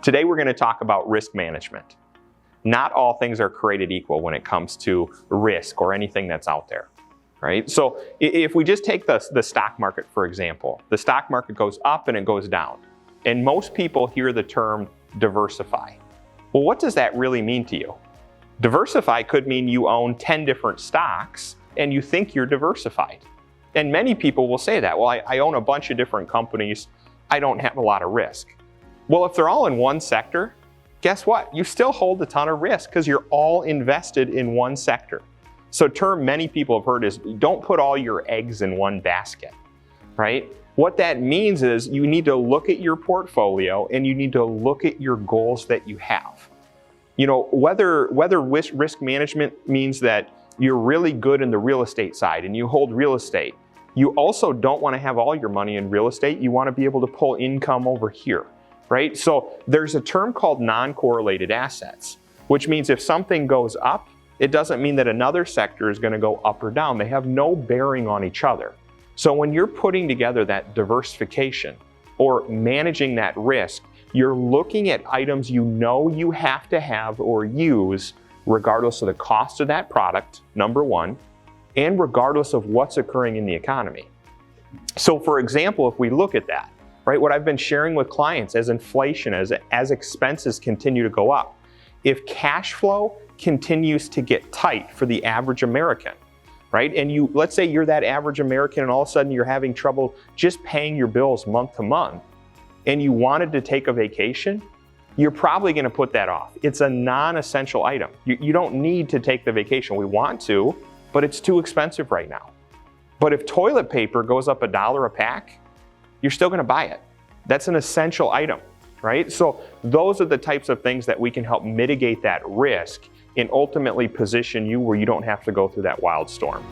Today we're going to talk about risk management. Not all things are created equal when it comes to risk or anything that's out there, right? So if we just take the stock market, for example, the stock market goes up and it goes down. And most people hear the term diversify. Well, what does that really mean to you? Diversify could mean you own 10 different stocks and you think you're diversified. And many people will say that, well, I own a bunch of different companies, I don't have a lot of risk. Well, if they're all in one sector, guess what? You still hold a ton of risk because you're all invested in one sector. So a term many people have heard is don't put all your eggs in one basket, right? What that means is you need to look at your portfolio and you need to look at your goals that you have. You know, whether risk management means that you're really good in the real estate side and you hold real estate, you also don't want to have all your money in real estate. You want to be able to pull income over here, right? So there's a term called non-correlated assets, which means if something goes up, it doesn't mean that another sector is going to go up or down. They have no bearing on each other. So when you're putting together that diversification or managing that risk, you're looking at items you know you have to have or use regardless of the cost of that product, number one, and regardless of what's occurring in the economy. So for example, if we look at that, right, what I've been sharing with clients as inflation, as expenses continue to go up, if cash flow continues to get tight for the average American, right, and let's say you're that average American and all of a sudden you're having trouble just paying your bills month to month, and you wanted to take a vacation, you're probably going to put that off. It's a non-essential item. You don't need to take the vacation. We want to, but it's too expensive right now. But if toilet paper goes up $1 a pack, you're still going to buy it. That's an essential item, right? So those are the types of things that we can help mitigate that risk and ultimately position you where you don't have to go through that wild storm.